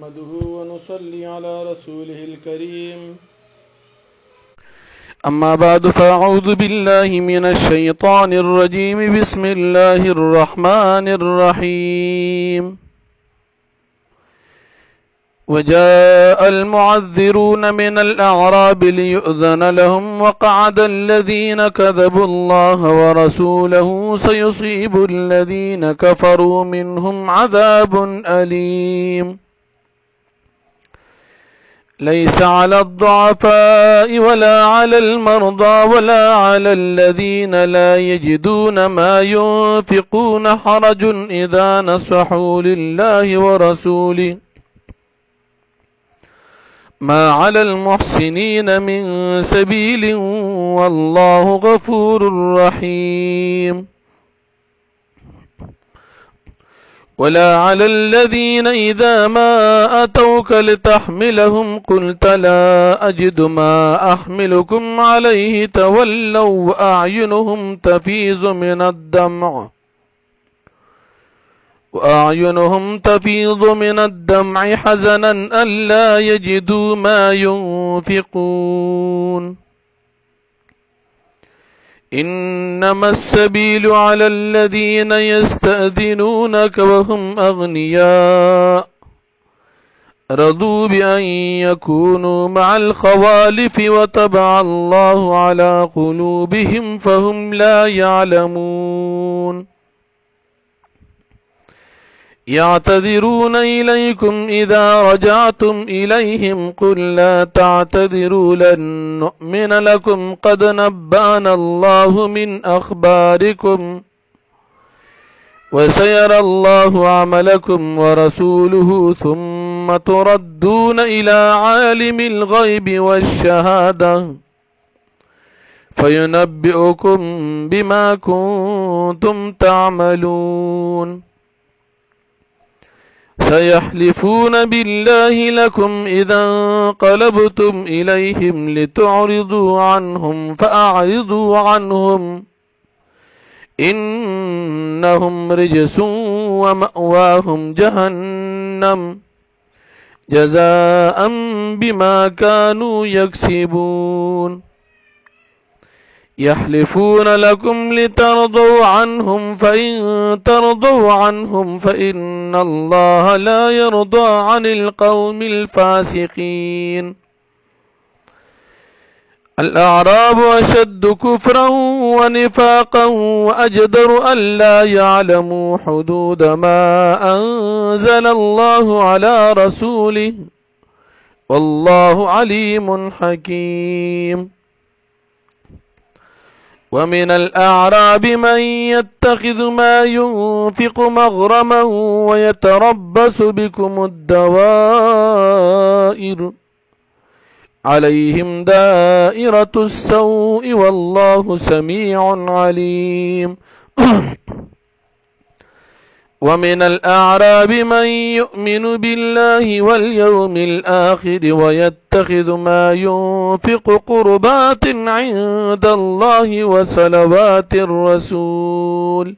نحمده ونصلي على رسوله الكريم. أما بعد فأعوذ بالله من الشيطان الرجيم. بسم الله الرحمن الرحيم. وجاء المعذرون من الأعراب ليؤذن لهم وقعد الذين كذبوا الله ورسوله سيصيب الذين كفروا منهم عذاب أليم. ليس على الضعفاء ولا على المرضى ولا على الذين لا يجدون ما ينفقون حرج إذا نصحوا لله ورسوله ما على المحسنين من سبيل والله غفور رحيم. ولا على الذين إذا ما أتوك لتحملهم قلت لا أجد ما أحملكم عليه تولوا وأعينهم تفيض من الدمع حزنا ألا يجدوا ما ينفقون. إنما السبيل على الذين يستأذنونك وهم أغنياء رضوا بأن يكونوا مع الخوالف وطبع الله على قلوبهم فهم لا يعلمون. يعتذرون إليكم إذا رجعتم إليهم قل لا تعتذروا لن نؤمن لكم قد نبأنا الله من أخباركم وسيرى الله عملكم ورسوله ثم تردون إلى عالم الغيب والشهادة فينبئكم بما كنتم تعملون. سيحلفون بالله لكم إذا انقلبتم إليهم لتعرضوا عنهم فأعرضوا عنهم إنهم رجس ومأواهم جهنم جزاء بما كانوا يكسبون. يحلفون لكم لترضوا عنهم فإن ترضوا عنهم فإن الله لا يرضى عن القوم الفاسقين. الأعراب أشد كفرا ونفاقا وأجدر ألا يعلموا حدود ما أنزل الله على رسوله والله عليم حكيم. ومن الأعراب من يتخذ ما ينفق مغرما ويتربص بكم الدوائر عليهم دائرة السوء والله سميع عليم. ومن الأعراب من يؤمن بالله واليوم الآخر ويتخذ ما ينفق قربات عند الله وصلوات الرسول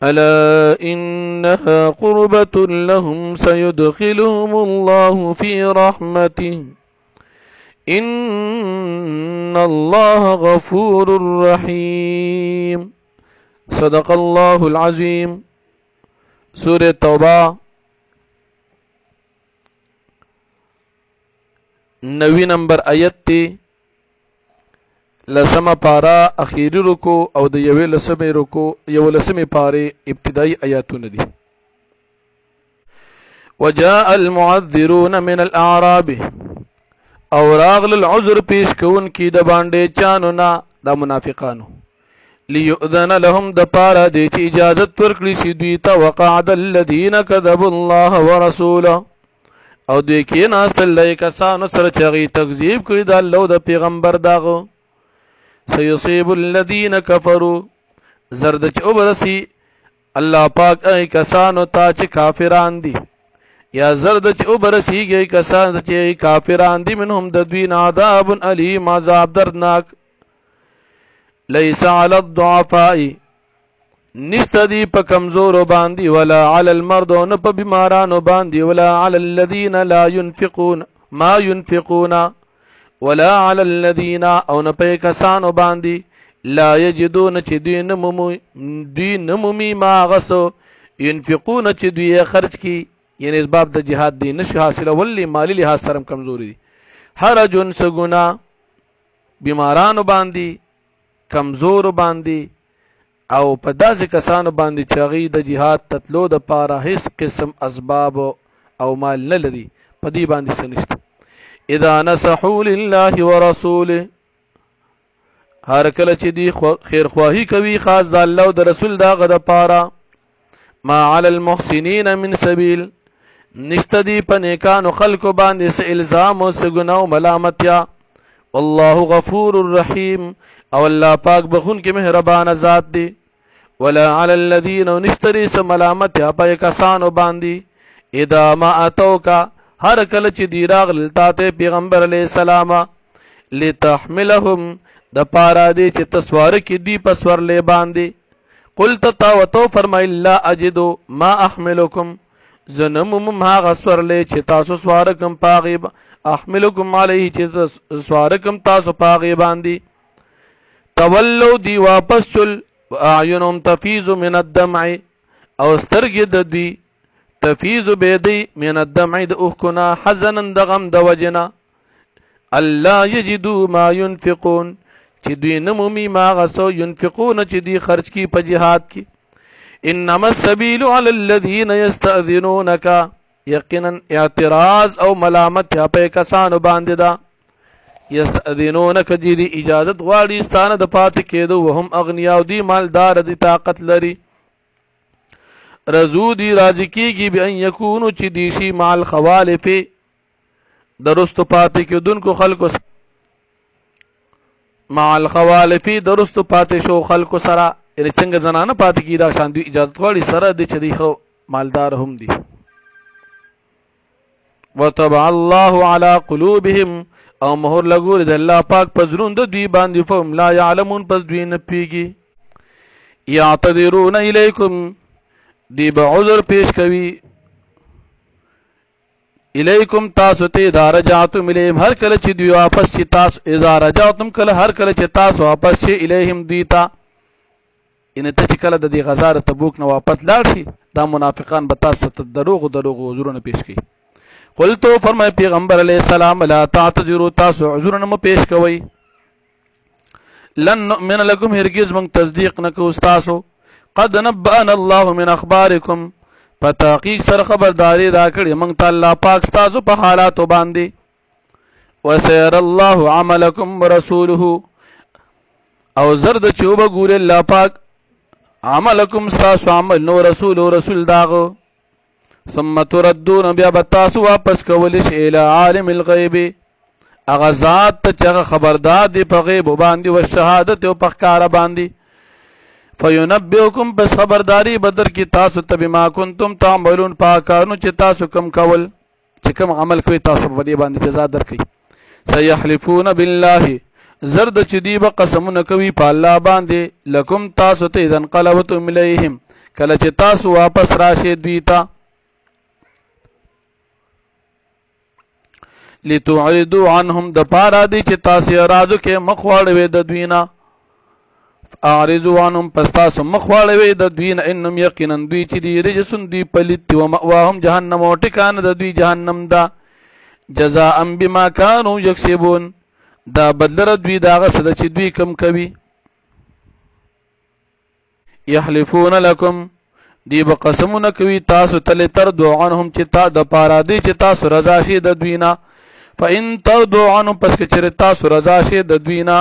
ألا إنها قربة لهم سيدخلهم الله في رحمته إن الله غفور رحيم. صدق الله العظيم. سورة توبہ 90 نمبر آیت تی لسما پارا اخیری رکو او د یوې لسمې پارې ابتدائی آیاتونه دي. وجاء المعذرون من الاعراب او راغل العذر پیش کون کی د باندې چانو نا د منافقانو ليؤذن لهم د پارا دی چې اجازت ورکړي شي دوی ته وقعد الذين كذبوا الله ورسوله او دوی کې ناستل کسانو سره چې هغوی تکذیب کړي د الله او د پیغمبر دغه سيصيب الذين كفروا زرد چې وبرسي الله پاک ای کسانو ته چې کافران دي یا زرد چې وبرسيږي کسانو چې کافران دي منهم د دوی عذاب الیم عذاب دردناک. ليس على الضعفاء نشته دی په کمزورو باندې ولا علی المرض او نه په بیمارانو باندې ولا علی الذین لا ينفقون ما ينفقون ولا علی الذین او نه په کسانو باندې لا یجدون چې دوی نمومي ما غسو ينفقون چې دوی خرج کی یعنی اسباب د جهاد دی نشي حاصله ولی مالی لحاظ سره کمزوري دي حرجن سګنا بیمارانو باندې کمزور باندې او په داسې کسانو باندې چې هغوی د جهاد تتلو د پاره هیڅ قسم اسباب او مال نه لري په دې باندې څه نشته اذا نصحوا لله ورسوله هر کله چې دی خیرخواهي کوي خاص د الله او د رسول دغه د پاره ما علی المحسنین من سبیل نشته دی په نیکانو خلکو باندې څه الزام او څه ګناه او ملامتیا والله غفور الرحیم او الله پاک بخون کې مهربان ذات دی ولا علی الذین نشتری څه ملامتیا په کسانو باندې اذا ما اتوکا هر کله چې دی راغلل ته پیغمبر علیه السلام لتحملهم د پاره دی چې تسوار کې دی پسورلې باندې قلت تو فرمای لا اجدو ما احملکم زنمم هغه سورلې چې تاسو سوارکم پاغي احملکم علیه چې سوارکم تاسو پاغي باندې تولوا دی واپس چل اعینهم تفیض من الدمع او سترګې د دوی تفیض بيدی من الدمع د اوخنا حزنا د غم د وجنا الله یجدوا ما ينفقون چې دوی نمومي ما غسو ينفقون چې دوی خرج کی په جهاد کی انما السبيل على الذين يستأذنونك یقینا اعتراض او ملامت په کسانو باندې دا یستأذنونك دي اجازت غواړي ستانه د پات کېدو وهم اغنیا او دي مالدار دي طاقت لري رزو دي راضی کیږي به ان یکونو چې دي شي مال خوالف درست پات کېدونکو خلکو مال خوالف درست پات شو خلکو سره یعنی څنګه زنانه پات کی دا شان دي اجازت غواړي سره دي چې دي خو مالدار هم دي وطبع الله على قلوبهم او مهر لګور د الله پاک پزرون د دوی باندې فهم لا يعلمون پس دوی نه پیږي يعتذرون الیکم دی به عذر پیش کوي الیکم تاسو ته درجاتم الیهم هر کله چې دوی واپس چې تاسو اذا رجعتم کله هر کله چې تاسو واپس شي الیهم دیتا ان ته چې کله د دې غزا تبوک نه واپس لاړ شي دا منافقان به تاسو ته دروغ عذرونه پیش کوي قلتو فرمای پیغمبر علیہ السلام لا تعتذروا تاسو عذرونه مو پیش کوي لن نؤمن لكم هرگز من تصدیق نکو تاسو قد نبأنا الله من اخباركم فتحقیق سره خبرداري راکړي موږ ته الله پاک تاسو په حالاتو باندې وسير الله عملكم ورسوله او زرد چوب ګور الله پاک عملكم تاسو عمل نو رسول داغو ثم تردون بیا بتاسو واپس کول شي الى عالم الغیب اغه ذات چې خبردار دی په غیب باندې او شهادت او په ښکار باندې فینبئکم بس خبرداری بدر کی تاسو ته بما کنتم تعملون پاکانو چې تاسو کم کول چې کم عمل کوي تاسو په دې باندې جزا درکړي سيحلفون بالله زرد چې دی به قسمونه کوي په الله باندې لکم تاسو ته اذن قلبتم الیهم کله چې تاسو واپس راشي دوی ته لتعرضوا عنهم د پارا دي چې تاسو راځو کې مخواړوي د دوینا اعرضوا عنهم پس تاسو مخواړوي د دوینا انهم یقینا دوی چې دی رجسن دی پلیت او مأواهم جهنم او ټکان د دوی جهنم دا جزاء بما كانوا يكسبون دا بدلره دوی داغه صد چې دوی کم کوي يحلفون لكم دی بقسمونه کوي تاسو تل تر دوعنهم چې تا د پارا دي چې تاسو رضا شي د دوینا فإن ترضوا عنهم پس که چر تاسو رضا شي د دوینا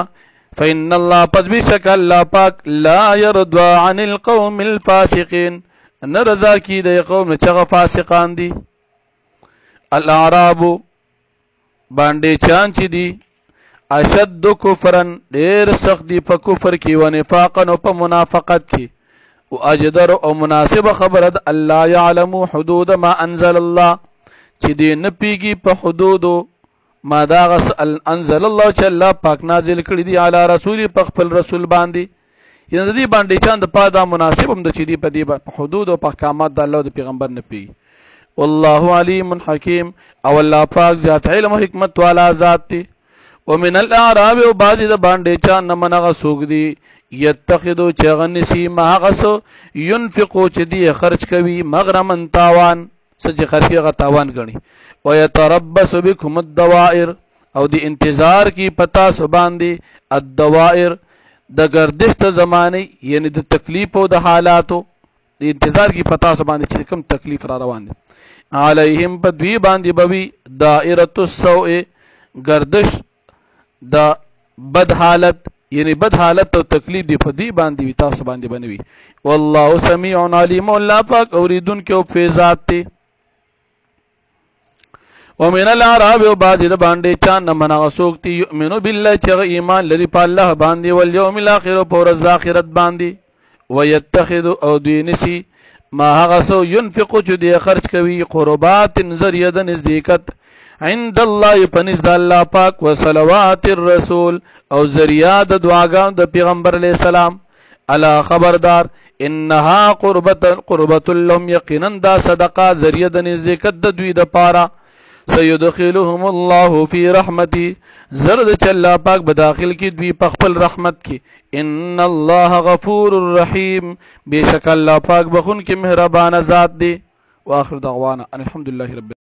فإن الله پس بشک الله پاک لا يرضى عن القوم الفاسقين نه رضا کی د قوم چې فاسقان دي الاعراب باندې چان چې دي اشد کفرن ډیر سخت دي په کفر کې او نفاقا او په منافقت کې او اجدر او مناسب خبره الله يعلم حدود ما انزل الله چې دې نه پیږي په حدود ما دا غس انزل الله چې الله پاک نازل کړی دی علی رسول په خپل رسول باندې یعنی د دې باندې چا د پاره دا مناسب هم د چې دی په دې حدود او احکامات د الله او د پیغمبر نه پی والله علیم حکیم او الله پاک ذات علم او حکمت والا ذات دی ومن الاعراب او بعض د باندې چا نه منغه سوق دی یتخذو چغنسی ما غسو ينفقو چې دی خرج کوي مغرمن تاوان سچ خرچي غ تاوان غني ويتربص بكم الدوائر او دی انتظار کی پتا سو باندې الدوائر د گردش ته زمانه یعنی د تکلیف او د حالاتو د انتظار کی پتا سو باندې چې کوم تکلیف را روان دي علیهم بدوی باندې بوي دائره السوء گردش د بد حالت یعنی بد حالت او تکلیف دی په دې باندې وي تاسو باندې بنوي والله سميع عليم الله پاک اوریدون کې او فیضات ته ومن الاعراب او بعض د باندې چا نه منغه سوکتی یؤمنو بالله چې ایمان لري په الله باندې او یوم الاخر او ورځ د اخرت باندې ويتخذ او دینسی ما هغه سو ينفق چې دی خرج کوي قربات ذریعہ د نزدېکت عند الله پنځ د الله پاک و صلوات الرسول او ذریعہ د دعاګانو د پیغمبر علی السلام الا خبردار انها قربت لهم یقینا دا صدقه ذریعہ د نزدېکت د دوی د پاره سيدخلهم الله في رحمتي زرد چلا پاک بداخل کی دوی په خپل رحمت کی ان الله غفور رحیم بیشک الله پاک بخون کی مهربان ذات دی واخر دعوانا الحمدلله رب